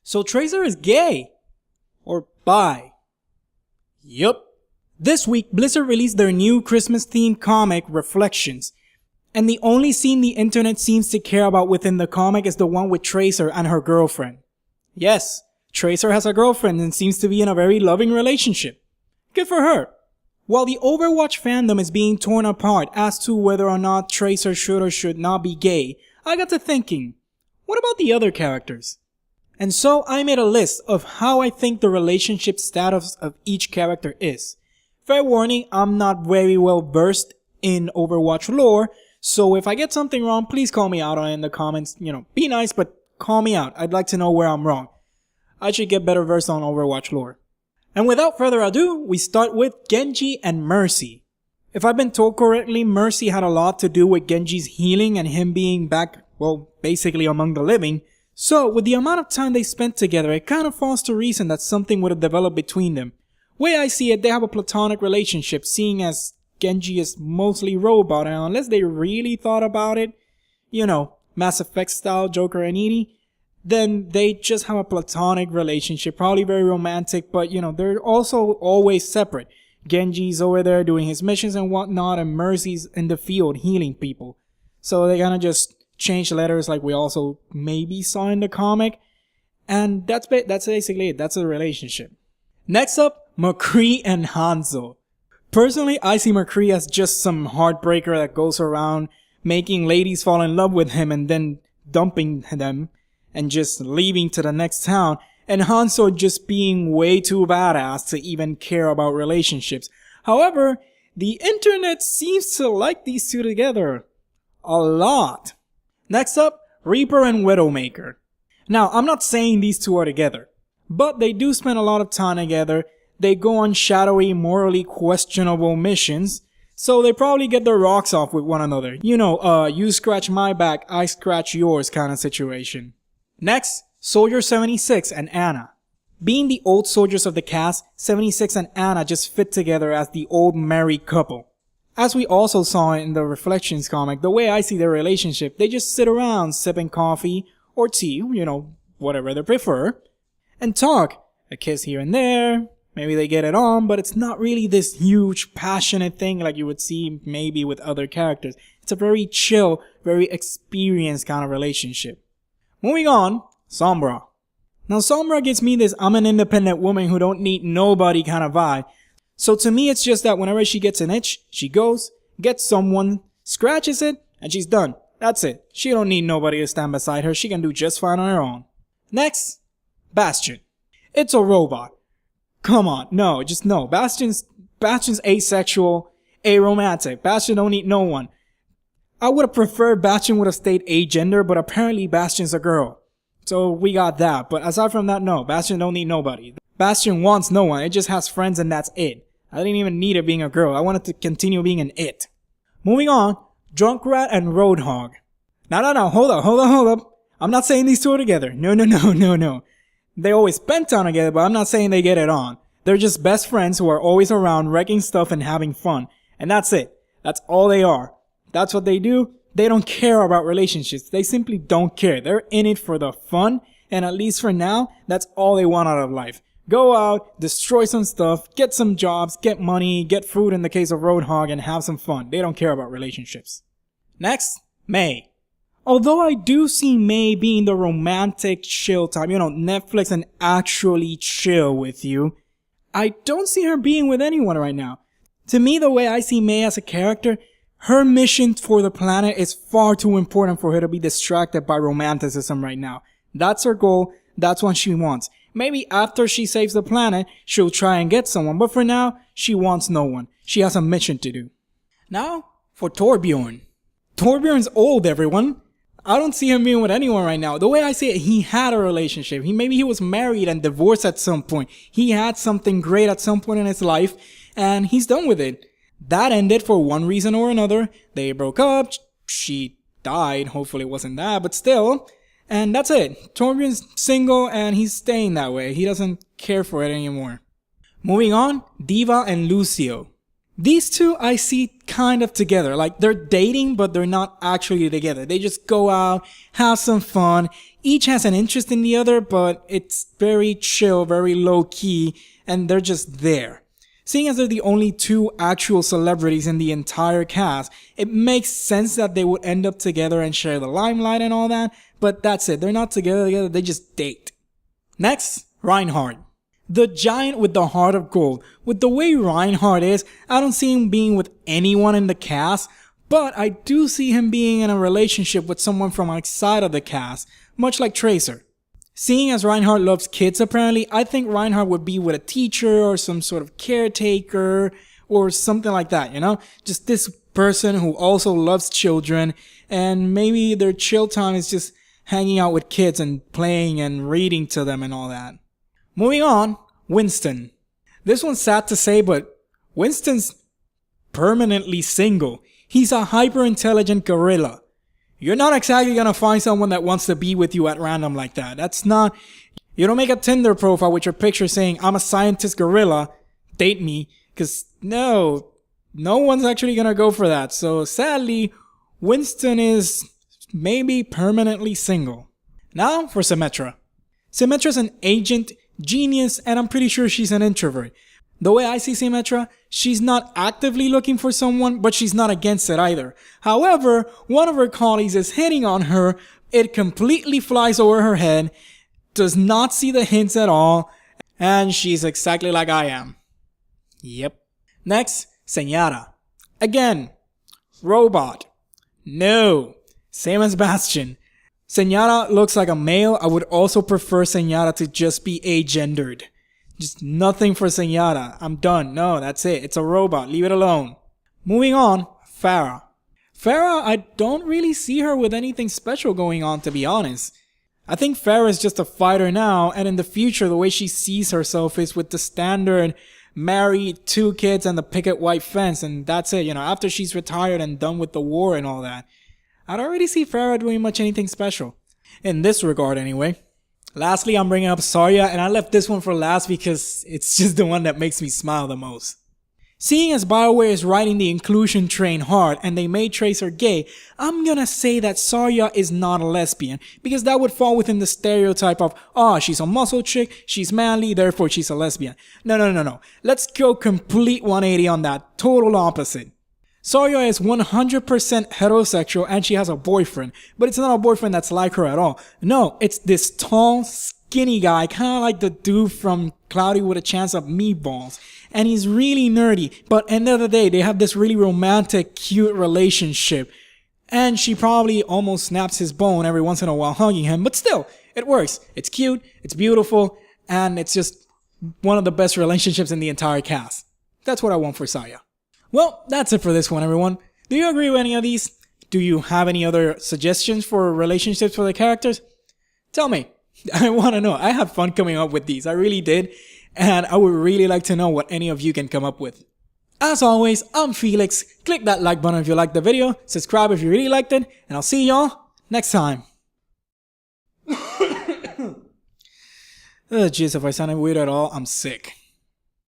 So Tracer is gay. Or bi. Yup. This week, Blizzard released their new Christmas-themed comic, Reflections. And the only scene the internet seems to care about within the comic is the one with Tracer and her girlfriend. Yes, Tracer has a girlfriend and seems to be in a very loving relationship. Good for her. While the Overwatch fandom is being torn apart as to whether or not Tracer should or should not be gay, I got to thinking, what about the other characters? And so I made a list of how I think the relationship status of each character is. Fair warning, I'm not very well versed in Overwatch lore, so if I get something wrong, please call me out on it in the comments. Be nice, but call me out. I'd like to know where I'm wrong. I should get better versed on Overwatch lore. And without further ado, we start with Genji and Mercy. If I've been told correctly, Mercy had a lot to do with Genji's healing and him being back, well, basically among the living. So, with the amount of time they spent together, it kind of falls to reason that something would have developed between them. Way I see it, they have a platonic relationship, seeing as Genji is mostly robot, and unless they really thought about it, Mass Effect style Joker and Edie, then they just have a platonic relationship, probably very romantic, but they're also always separate. Genji's over there doing his missions and whatnot, and Mercy's in the field healing people. So they kind of just change letters like we also maybe saw in the comic, and that's basically it. That's a relationship. Next up, McCree and Hanzo. Personally, I see McCree as just some heartbreaker that goes around making ladies fall in love with him and then dumping them and just leaving to the next town, and Hanzo just being way too badass to even care about relationships. However, the internet seems to like these two together a lot. Next up, Reaper and Widowmaker. Now, I'm not saying these two are together, but they do spend a lot of time together. They go on shadowy, morally questionable missions, so they probably get their rocks off with one another. You scratch my back, I scratch yours kind of situation. Next, Soldier 76 and Ana. Being the old soldiers of the cast, 76 and Ana just fit together as the old married couple. As we also saw in the Reflections comic, the way I see their relationship, they just sit around sipping coffee or tea, whatever they prefer, and talk. A kiss here and there, maybe they get it on, but it's not really this huge passionate thing like you would see maybe with other characters. It's a very chill, very experienced kind of relationship. Moving on, Sombra. Now Sombra gives me this I'm an independent woman who don't need nobody kind of vibe. So to me it's just that whenever she gets an itch, she goes, gets someone, scratches it, and she's done. That's it. She don't need nobody to stand beside her. She can do just fine on her own. Next, Bastion. It's a robot. Come on, no, just no. Bastion's asexual, aromantic. Bastion don't need no one. I would have preferred Bastion would have stayed agender, but apparently Bastion's a girl. So we got that. But aside from that, no, Bastion don't need nobody. Bastion wants no one. It just has friends and that's it. I didn't even need it being a girl. I wanted to continue being an it. Moving on, Junkrat and Road Hog. No, hold up. I'm not saying these two are together. No. They always spend time together, but I'm not saying they get it on. They're just best friends who are always around wrecking stuff and having fun. And that's it. That's all they are. That's what they do. They don't care about relationships. They simply don't care. They're in it for the fun, and at least for now, that's all they want out of life. Go out, destroy some stuff, get some jobs, get money, get food in the case of Road Hog, and have some fun. They don't care about relationships. Next, Mei. Although I do see Mei being the romantic chill type, Netflix and actually chill with you, I don't see her being with anyone right now. To me, the way I see Mei as a character, her mission for the planet is far too important for her to be distracted by romanticism right now. That's her goal, that's what she wants. Maybe after she saves the planet, she'll try and get someone, but for now, she wants no one. She has a mission to do. Now, for Torbjorn. Torbjorn's old, everyone. I don't see him being with anyone right now. The way I see it, he had a relationship. Maybe he was married and divorced at some point. He had something great at some point in his life, and he's done with it. That ended for one reason or another. They broke up. She died. Hopefully it wasn't that, but still. And that's it. Torbjorn's single and he's staying that way. He doesn't care for it anymore. Moving on, Diva and Lucio. These two I see kind of together, like they're dating but they're not actually together. They just go out, have some fun, each has an interest in the other but it's very chill, very low key, and they're just there. Seeing as they're the only two actual celebrities in the entire cast, it makes sense that they would end up together and share the limelight and all that, but that's it, they're not together, they just date. Next, Reinhardt. The giant with the heart of gold. With the way Reinhardt is, I don't see him being with anyone in the cast, but I do see him being in a relationship with someone from outside of the cast, much like Tracer. Seeing as Reinhardt loves kids apparently, I think Reinhardt would be with a teacher or some sort of caretaker or something like that, you know? Just this person who also loves children, and maybe their chill time is just hanging out with kids and playing and reading to them and all that. Moving on, Winston. This one's sad to say, but Winston's permanently single. He's a hyper-intelligent gorilla. You're not exactly gonna find someone that wants to be with you at random like that. That's not... You don't make a Tinder profile with your picture saying, I'm a scientist gorilla, date me, cause no one's actually gonna go for that. So sadly, Winston is maybe permanently single. Now for Symetra. Symetra's an agent, genius, and I'm pretty sure she's an introvert. The way I see Symetra, she's not actively looking for someone, but she's not against it either. However, one of her colleagues is hitting on her, it completely flies over her head, does not see the hints at all, and she's exactly like I am. Yep. Next, Sanada. Again, robot. No. Same as Bastion. Sanada looks like a male. I would also prefer Sanada to just be agendered. Just nothing for Sanada. I'm done. No, that's it. It's a robot. Leave it alone. Moving on, Pharah. Pharah, I don't really see her with anything special going on, to be honest. I think Pharah is just a fighter now, and in the future, the way she sees herself is with the standard marry, 2 kids, and the picket white fence, and that's it, you know, after she's retired and done with the war and all that. I don't really see Pharah doing much anything special. In this regard, anyway. Lastly, I'm bringing up Sophia, and I left this one for last because it's just the one that makes me smile the most. Seeing as BioWare is riding the inclusion train hard and they made Tracer gay, I'm gonna say that Sophia is not a lesbian because that would fall within the stereotype of, she's a muscle chick, she's manly, therefore she's a lesbian. No. Let's go complete 180 on that. Total opposite. Sophia is 100% heterosexual and she has a boyfriend, but it's not a boyfriend that's like her at all. No, it's this tall, skinny guy, kinda like the dude from Cloudy with a Chance of Meatballs. And he's really nerdy, but at the end of the day, they have this really romantic, cute relationship. And she probably almost snaps his bone every once in a while hugging him, but still, it works. It's cute, it's beautiful, and it's just one of the best relationships in the entire cast. That's what I want for Sophia. Well, that's it for this one, everyone. Do you agree with any of these? Do you have any other suggestions for relationships for the characters? Tell me. I want to know. I had fun coming up with these. I really did. And I would really like to know what any of you can come up with. As always, I'm Felix. Click that like button if you liked the video. Subscribe if you really liked it. And I'll see y'all next time. Jeez, if I sounded weird at all, I'm sick.